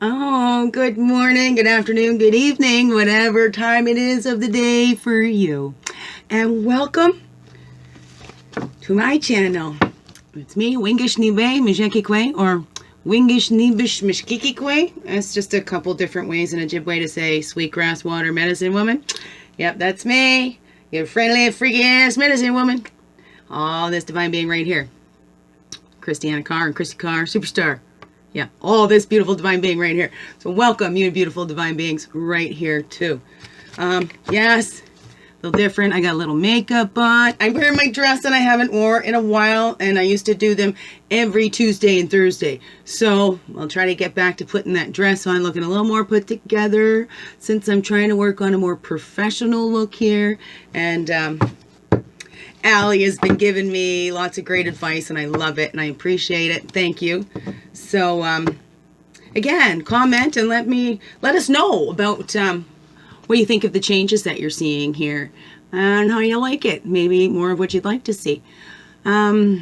Oh, good morning, good afternoon, good evening, whatever time it is of the day for you. And welcome to my channel. It's me, Wingish Nibe Mijekikwe, or Wingish Nibish Mishkikikwe. That's just a couple different ways in Ojibwe to say sweetgrass water medicine woman. Yep, that's me, your friendly, freaky ass medicine woman. All this divine being right here. Christianna Carr and Chrissy Carr, superstar. Yeah, all this beautiful divine being right here. So welcome, you beautiful divine beings, right here too. Yes, a little different. I got a little makeup on. I'm wearing my dress that I haven't worn in a while, and I used to do them every Tuesday and Thursday. So I'll try to get back to putting that dress on, looking a little more put together, since I'm trying to work on a more professional look here. And Allie has been giving me lots of great advice, and I love it, and I appreciate it. Thank you. So, again, comment and let us know about what you think of the changes that you're seeing here and how you like it. Maybe more of what you'd like to see. Yeah,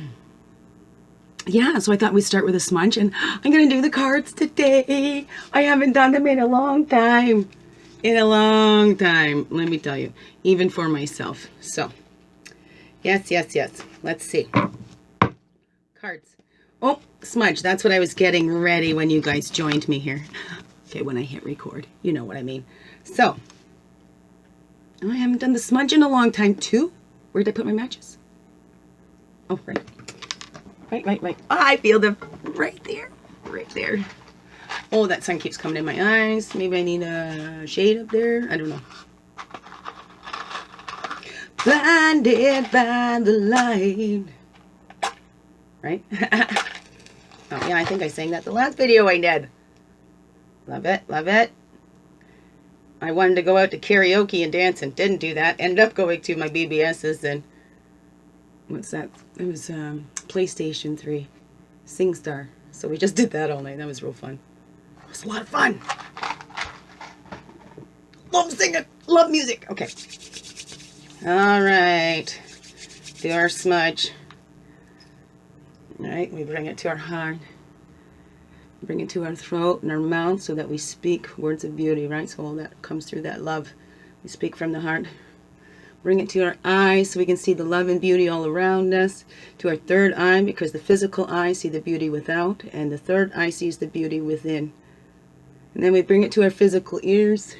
so I thought we'd start with a smudge, and I'm going to do the cards today. I haven't done them in a long time. Let me tell you, even for myself. So, yes. Let's see. Cards. Oh, smudge. That's what I was getting ready when you guys joined me here. Okay, when I hit record. You know what I mean. So, I haven't done the smudge in a long time, too. Where did I put my matches? Oh, right. Right. Oh, I feel them right there. Oh, that sun keeps coming in my eyes. Maybe I need a shade up there. I don't know. Blinded by the light. Right? Oh, yeah, I think I sang that the last video I did. Love it. I wanted to go out to karaoke and dance and didn't do that. Ended up going to my BBS's and... What's that? It was PlayStation 3. SingStar. So we just did that all night. That was real fun. It was a lot of fun. Love singing. Love music. Okay. All right. Do our smudge. Right, we bring it to our heart, bring it to our throat and our mouth so that we speak words of beauty, right? So all that comes through that love. We speak from the heart. Bring it to our eyes so we can see the love and beauty all around us. To our third eye, because the physical eye sees the beauty without, and the third eye sees the beauty within. And then we bring it to our physical ears,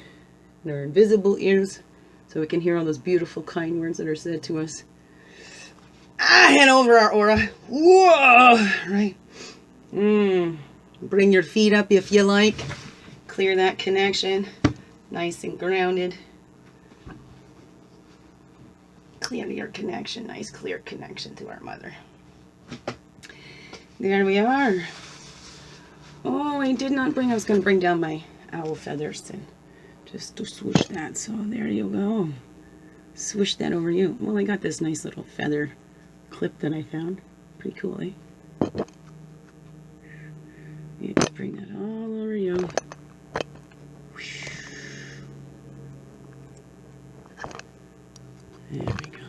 and our invisible ears, so we can hear all those beautiful, kind words that are said to us. And over our aura. Whoa! Right. Bring your feet up if you like. Clear that connection. Nice and grounded. Clear your connection. Nice clear connection to our mother. There we are. Oh, I did not bring... I was going to bring down my owl feathers and just to swoosh that. So there you go. Swoosh that over you. Well, I got this nice little feather clip that I found. Pretty cool, eh? You just bring that all over you. There we go.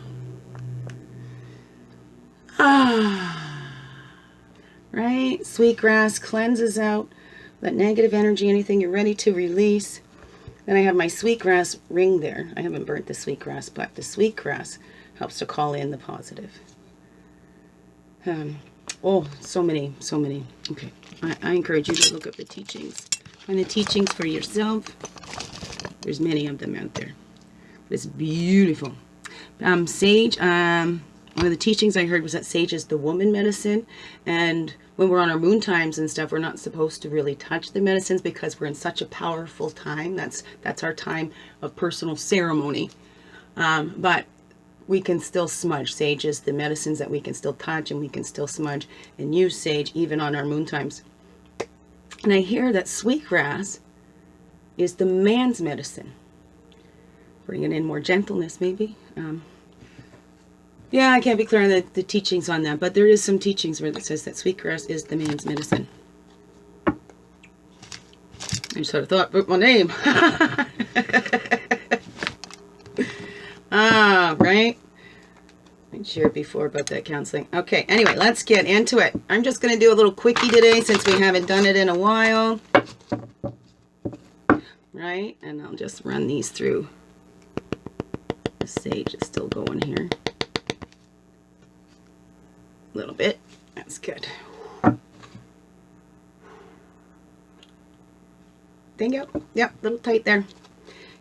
Right? Sweetgrass cleanses out that negative energy, anything you're ready to release. Then I have my sweetgrass ring there. I haven't burnt the sweetgrass, but the sweetgrass helps to call in the positive. Oh, so many. Okay, I encourage you to look up the teachings. Find the teachings for yourself. There's many of them out there. But it's beautiful. Sage, one of the teachings I heard was that sage is the woman medicine. And when we're on our moon times and stuff, we're not supposed to really touch the medicines because we're in such a powerful time. That's our time of personal ceremony. But we can still smudge. Sage is the medicines that we can still touch, and we can still smudge and use sage even on our moon times. And I hear that sweetgrass is the man's medicine. Bringing in more gentleness, maybe. Yeah, I can't be clear on the teachings on that, but there is some teachings where it says that sweetgrass is the man's medicine. I just had a thought about my name. Right? I shared before about that counseling. Okay, anyway, let's get into it. I'm just going to do a little quickie today since we haven't done it in a while. right? And I'll just run these through. The sage is still going here. A little bit. That's good. Thank you. Yep, a little tight there.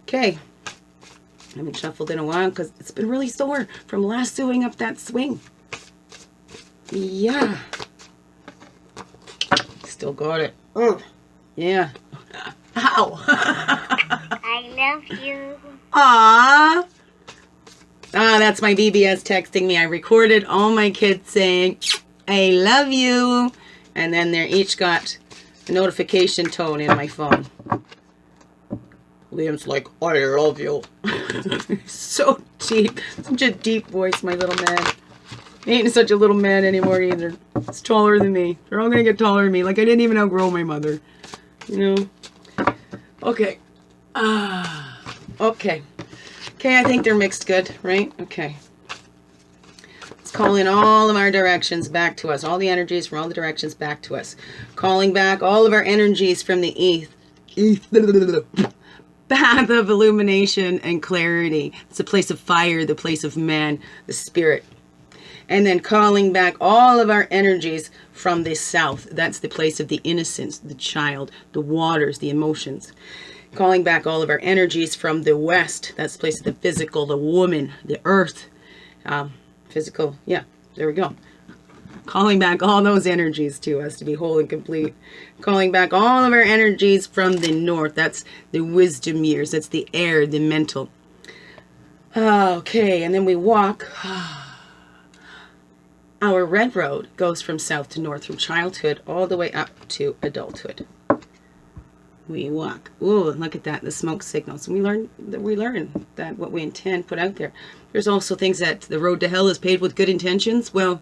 Okay. I haven't shuffled in a while because it's been really sore from lassoing up that swing. Yeah. Still got it. Oh, yeah. Ow. I love you. Aww. Ah, that's my BBS texting me. I recorded all my kids saying, I love you. And then they're each got a notification tone in my phone. Liam's like, I love you. So deep. Such a deep voice, my little man. He ain't such a little man anymore either. It's taller than me. They're all going to get taller than me. Like I didn't even outgrow my mother. You know? Okay. Okay. Okay, I think they're mixed good, right? Okay. Let's call in all of our directions back to us. All the energies from all the directions back to us. Calling back all of our energies from the path of illumination and clarity. It's the place of fire, the place of man, the spirit. And then calling back all of our energies from the south. That's the place of the innocence, the child, the waters, the emotions. Calling back all of our energies from the west. That's the place of the physical, the woman, the earth. Physical, yeah, there we go. Calling back all those energies to us to be whole and complete. Calling back all of our energies from the north. That's the wisdom years. That's the air, the mental. Okay, and then we walk. Our red road goes from south to north, from childhood all the way up to adulthood. We walk. Ooh, look at that, the smoke signals. We learn that what we intend put out there. There's also things that the road to hell is paved with good intentions. Well,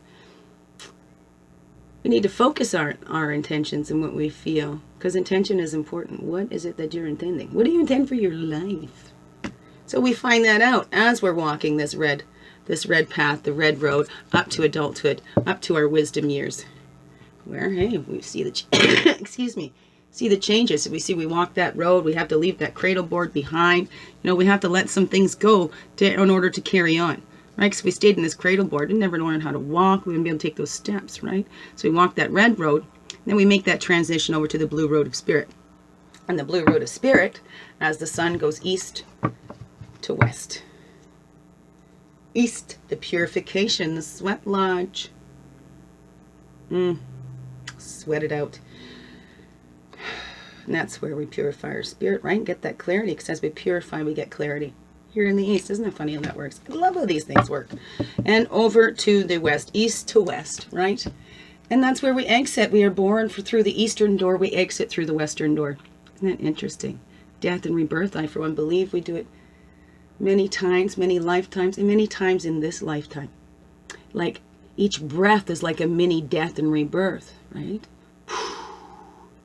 we need to focus our intentions and what we feel, because intention is important. What is it that you're intending? What do you intend for your life? So we find that out as we're walking this red path, the red road, up to adulthood, up to our wisdom years. Where, hey, we see the, excuse me, see the changes. We walk that road, we have to leave that cradle board behind. You know, we have to let some things go in order to carry on, right? Because if we stayed in this cradle board and never learned how to walk, we wouldn't be able to take those steps, right? So we walk that red road, and then we make that transition over to the blue road of spirit. And the blue road of spirit, as the sun goes east to west. East, the purification, the sweat lodge. Sweat it out. And that's where we purify our spirit, right? And get that clarity, because as we purify, we get clarity. Here in the east, isn't it funny how that works? I love how these things work. And over to the west, east to west, right? And that's where we exit. We are born through the eastern door. We exit through the western door. Isn't that interesting? Death and rebirth, I for one believe we do it many times, many lifetimes, and many times in this lifetime. Like each breath is like a mini death and rebirth, right?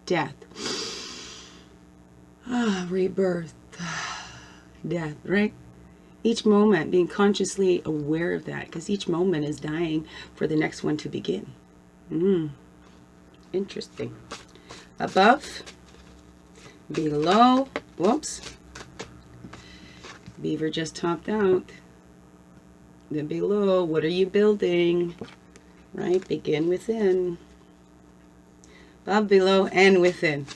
Death. Rebirth. Death, right? Each moment being consciously aware of that, because each moment is dying for the next one to begin. Interesting. Above, below, whoops. Beaver just topped out. Then below, what are you building? Right? Begin within. Above, below, and within.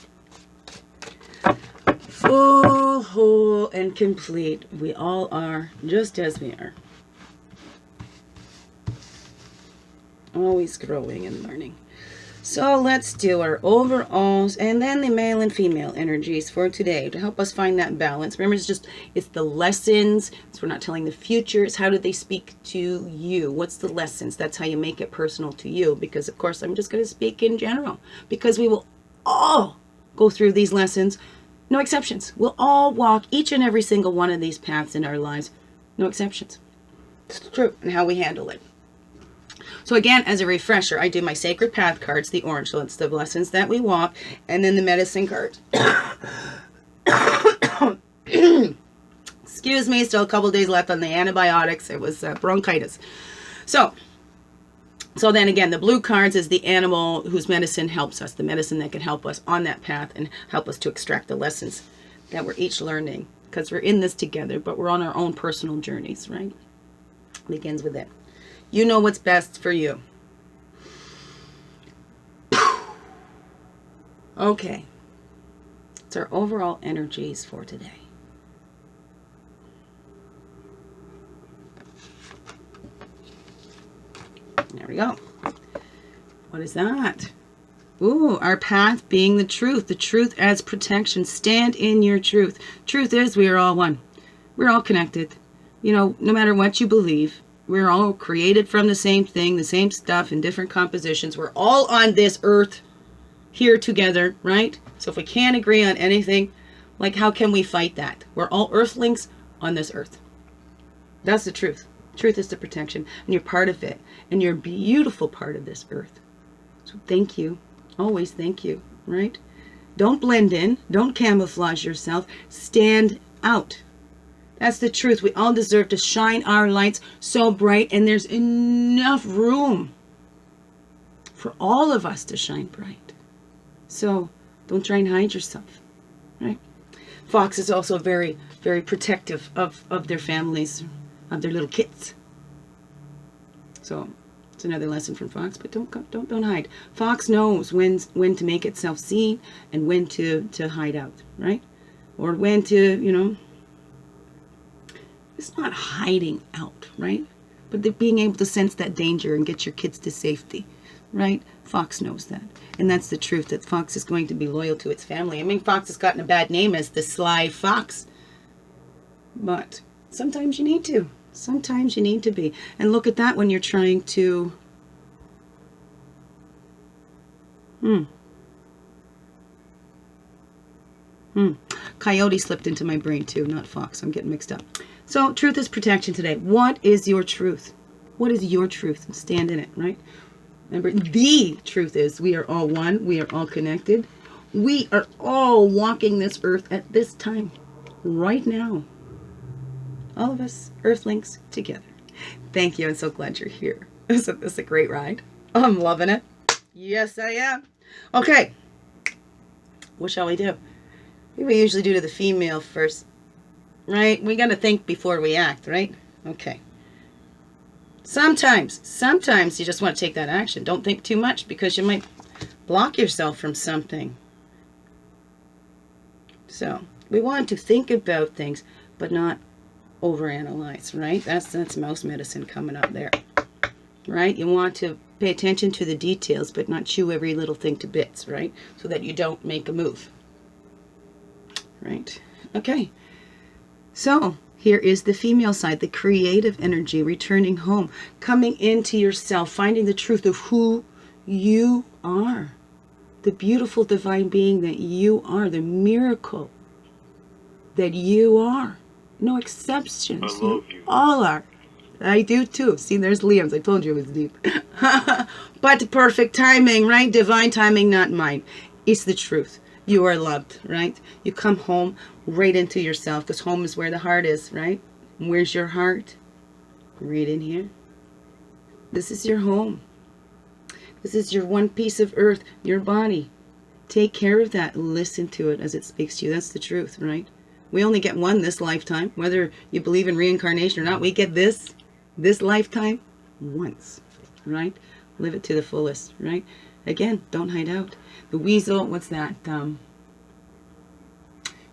Full, whole, and complete. We all are, just as we are. Always growing and learning. So let's do our overalls and then the male and female energies for today to help us find that balance. Remember, it's the lessons. So we're not telling the future. It's how do they speak to you? What's the lessons? That's how you make it personal to you. Because, of course, I'm just going to speak in general. Because we will all go through these lessons. No exceptions. We'll all walk each and every single one of these paths in our lives. No exceptions. It's true. And how we handle it. So again, as a refresher, I do my sacred path cards, the orange, so it's the lessons that we walk, and then the medicine cards. Excuse me, still a couple days left on the antibiotics. It was bronchitis. So then again, the blue cards is the animal whose medicine helps us, the medicine that can help us on that path and help us to extract the lessons that we're each learning, because we're in this together, but we're on our own personal journeys, right? Begins with it. You know what's best for you. Okay. It's our overall energies for today. There we go. What is that? Ooh, our path being the truth as protection. Stand in your truth. Truth is we are all one. We're all connected. You know, no matter what you believe, we're all created from the same thing, the same stuff in different compositions. We're all on this earth here together, right? So if we can't agree on anything, like how can we fight that? We're all earthlings on this earth. That's the truth. Truth is the protection, and you're part of it, and you're a beautiful part of this earth. So thank you. Always thank you, right? Don't blend in. Don't camouflage yourself. Stand out. That's the truth. We all deserve to shine our lights so bright, and there's enough room for all of us to shine bright. So don't try and hide yourself, right? Fox is also very, very protective of their families, of their little kids. So it's another lesson from Fox, but don't hide. Fox knows when to make itself seen and when to hide out, right? Or when to, you know, it's not hiding out, right? But being able to sense that danger and get your kids to safety, right? Fox knows that. And that's the truth, that Fox is going to be loyal to its family. I mean, Fox has gotten a bad name as the sly fox. But sometimes you need to. Sometimes you need to be. And look at that when you're trying to... Coyote slipped into my brain too, not fox. I'm getting mixed up. So, truth is protection today. What is your truth? What is your truth? Stand in it, right? Remember, the truth is we are all one. We are all connected. We are all walking this earth at this time, right now. All of us, Earthlings, together. Thank you. I'm so glad you're here. This is a great ride. I'm loving it. Yes, I am. Okay. What shall we do? We usually do to the female first, right? We got to think before we act, right? Okay. Sometimes you just want to take that action. Don't think too much because you might block yourself from something. So we want to think about things, but not overanalyze, right? That's mouse medicine coming up there, right? You want to pay attention to the details, but not chew every little thing to bits, right? So that you don't make a move, right? Okay. So here is the female side, the creative energy, returning home, coming into yourself, finding the truth of who you are, the beautiful divine being that you are, the miracle that you are. No exceptions. I love you. All are. I do too. See, there's Liam's. I told you it was deep. But perfect timing, right? Divine timing, not mine. It's the truth. You are loved, right? You come home right into yourself, because home is where the heart is, right? Where's your heart? Right in here. This is your home. This is your one piece of earth, your body. Take care of that. Listen to it as it speaks to you. That's the truth, right? We only get one this lifetime. Whether you believe in reincarnation or not, we get this lifetime once, right? Live it to the fullest, right? Again, don't hide out. The weasel, what's that?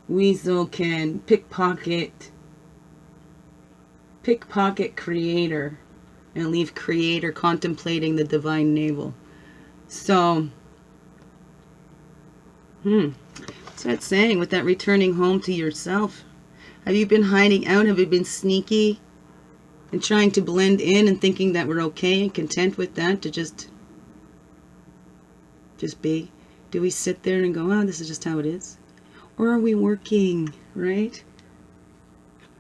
Weasel can pickpocket creator and leave creator contemplating the divine navel. So, what's that saying with that returning home to yourself? Have you been hiding out? Have you been sneaky and trying to blend in and thinking that we're okay and content with that, to just be? Do we sit there and go, oh, this is just how it is? Or are we working, right?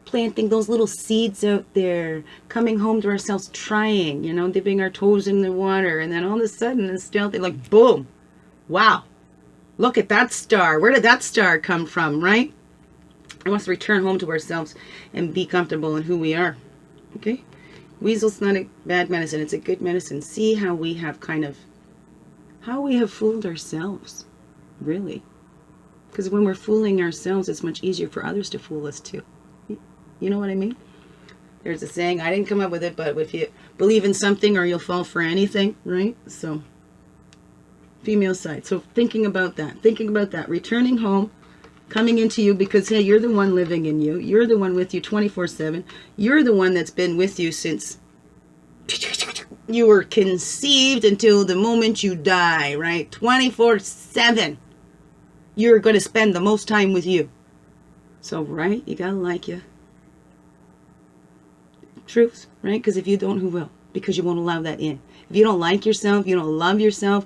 Planting those little seeds out there, coming home to ourselves, trying, you know, dipping our toes in the water, and then all of a sudden, it's stealthy, like, boom, wow, look at that star. Where did that star come from, right? We must return home to ourselves and be comfortable in who we are, okay? Weasel's not a bad medicine. It's a good medicine. See how we have fooled ourselves, really. Because when we're fooling ourselves, it's much easier for others to fool us too. You know what I mean? There's a saying, I didn't come up with it, but if you believe in something or you'll fall for anything, right? So, female side. So thinking about that, returning home, coming into you because, hey, you're the one living in you. You're the one with you 24/7. You're the one that's been with you since you were conceived until the moment you die, right? 24/7. You're going to spend the most time with you. So, right? You got to like you. Truth, right? Because if you don't, who will? Because you won't allow that in. If you don't like yourself, you don't love yourself,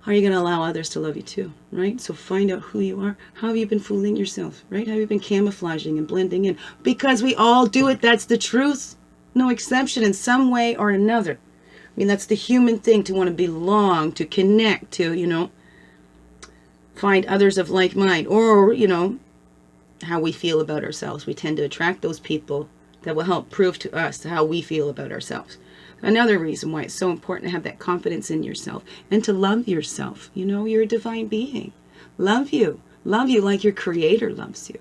how are you going to allow others to love you too, right? So find out who you are. How have you been fooling yourself, right? How have you been camouflaging and blending in? Because we all do it. That's the truth. No exception in some way or another. I mean, that's the human thing, to want to belong, to connect, to, find others of like mind, or, how we feel about ourselves. We tend to attract those people that will help prove to us how we feel about ourselves. Another reason why it's so important to have that confidence in yourself and to love yourself. You're a divine being. Love you. Love you like your creator loves you.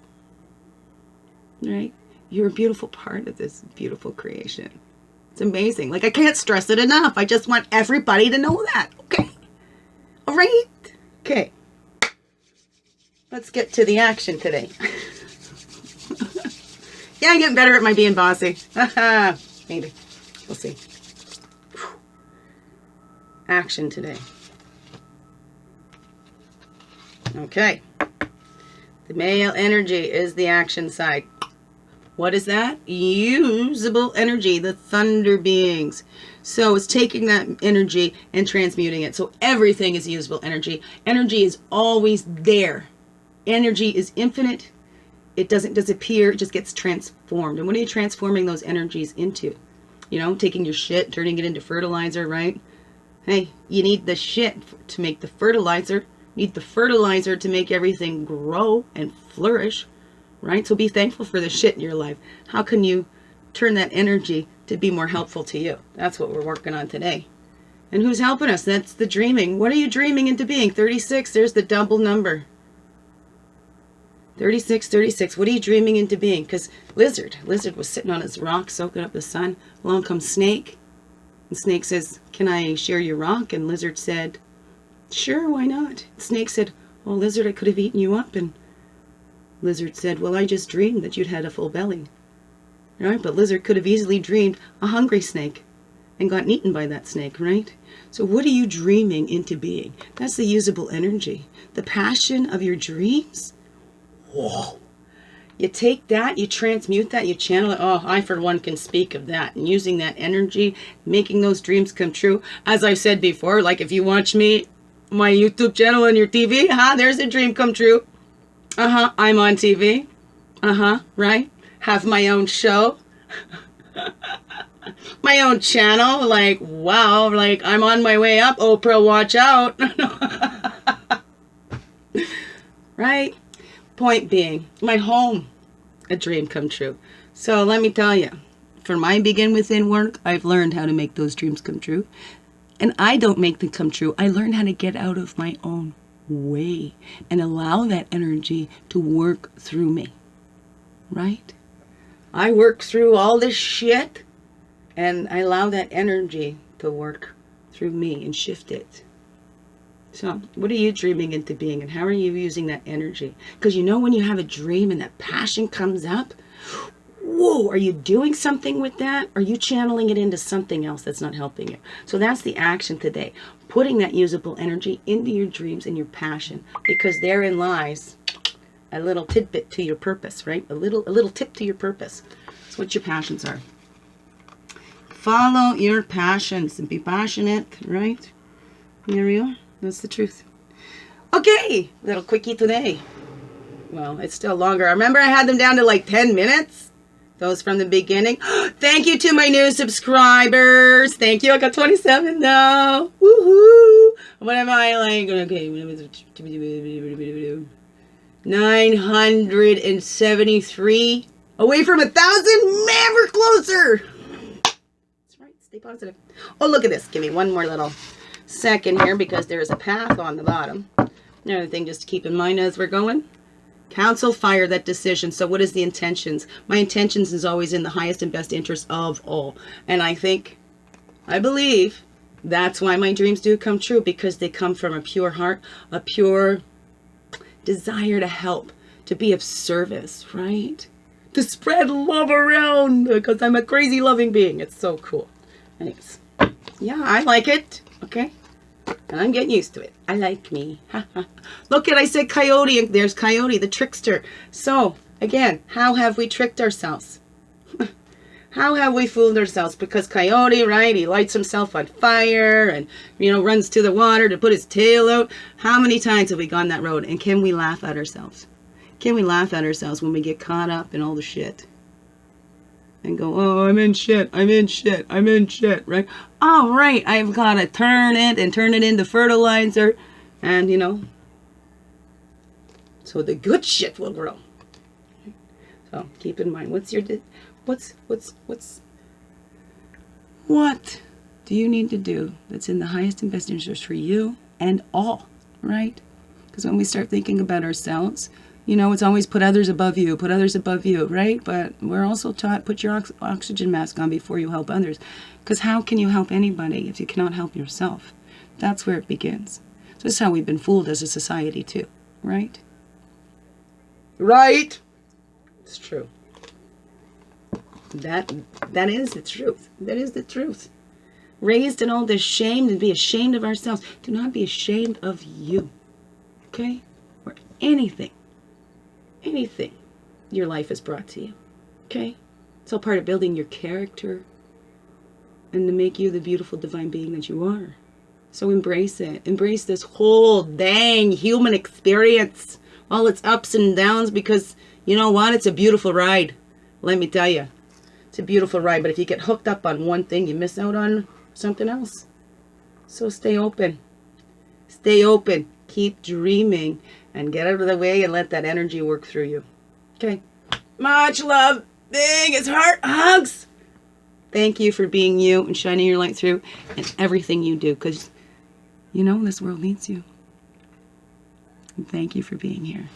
Right? You're a beautiful part of this beautiful creation. It's amazing. Like, I can't stress it enough. I just want everybody to know that. Okay? All right? Okay. Let's get to the action today. Yeah, I'm getting better at my being bossy. Maybe. We'll see. Action today. Okay. The male energy is the action side. What is that? Usable energy, the thunder beings. So it's taking that energy and transmuting it. So everything is usable energy. Energy is always there. Energy is infinite. It doesn't disappear. It just gets transformed. And what are you transforming those energies into? Taking your shit, turning it into fertilizer, right? Hey, you need the shit to make the fertilizer. You need the fertilizer to make everything grow and flourish, right? So be thankful for the shit in your life. How can you turn that energy to be more helpful to you? That's what we're working on today. And who's helping us? That's the dreaming. What are you dreaming into being? 36, there's the double number. 36. What are you dreaming into being? Because Lizard was sitting on his rock soaking up the sun. Along comes Snake. And Snake says, can I share your rock? And Lizard said, sure, why not? Snake said, well, Lizard, I could have eaten you up. And Lizard said, well, I just dreamed that you'd had a full belly. Right? But Lizard could have easily dreamed a hungry snake and gotten eaten by that snake, right? So what are you dreaming into being? That's the usable energy. The passion of your dreams. Whoa. You take that, you transmute that, you channel it. Oh, I for one can speak of that. And using that energy, making those dreams come true. As I've said before, like if you watch me, my YouTube channel on your TV, there's a dream come true. I'm on TV. Right? Have my own show. My own channel. Like, wow, like I'm on my way up. Oprah, watch out. Right? Point being, my home, a dream come true. So let me tell you, for my begin within work, I've learned how to make those dreams come true. And I don't make them come true. I learned how to get out of my own way and allow that energy to work through me. Right? I work through all this shit and I allow that energy to work through me and shift it. So, what are you dreaming into being and how are you using that energy? Because when you have a dream and that passion comes up, whoa, are you doing something with that? Are you channeling it into something else that's not helping you? So that's the action today. Putting that usable energy into your dreams and your passion, because therein lies a little tidbit to your purpose, right? A little tip to your purpose. That's what your passions are. Follow your passions and be passionate, right? There we are. That's the truth. Okay, little quickie today. Well, it's still longer. I remember I had them down to like 10 minutes. Those from the beginning. Thank you to my new subscribers. Thank you. I got 27 now. Woohoo. What am I like? Okay. 973. Away from 1,000. Man, we're closer. That's right. Stay positive. Oh, look at this. Give me one more little second here because there's a path on the bottom. Another thing just to keep in mind as we're going. Counsel, fire that decision. So what is the intentions? My intentions is always in the highest and best interest of all. And I believe that's why my dreams do come true, because they come from a pure heart, a pure desire to help, to be of service, right? To spread love around, because I'm a crazy loving being. It's so cool. Thanks. Yeah, I like it. Okay. And I'm getting used to it. I like me. Look at, I said coyote, and there's Coyote, the trickster. So, again, how have we tricked ourselves? How have we fooled ourselves? Because Coyote, right, he lights himself on fire and, runs to the water to put his tail out. How many times have we gone that road? And can we laugh at ourselves? Can we laugh at ourselves when we get caught up in all the shit? And go, oh, I'm in shit, right? Oh, right, I've got to turn it into fertilizer. And, so the good shit will grow. So keep in mind, what do you need to do that's in the highest and best interest for you and all, right? Because when we start thinking about ourselves, it's always put others above you, right? But we're also taught, put your oxygen mask on before you help others. Because how can you help anybody if you cannot help yourself? That's where it begins. So this is how we've been fooled as a society too, right? Right? It's true. That is the truth. That is the truth. Raised in all this shame and be ashamed of ourselves. Do not be ashamed of you. Okay? Or anything your life has brought to you. Okay? It's all part of building your character and to make you the beautiful divine being that you are. So embrace it. Embrace this whole dang human experience. All its ups and downs, because you know what? It's a beautiful ride. Let me tell you. It's a beautiful ride. But if you get hooked up on one thing, you miss out on something else. So stay open. Stay open. Keep dreaming. And get out of the way and let that energy work through you. Okay. Much love. Biggest heart hugs. Thank you for being you and shining your light through and everything you do. Because, this world needs you. And thank you for being here.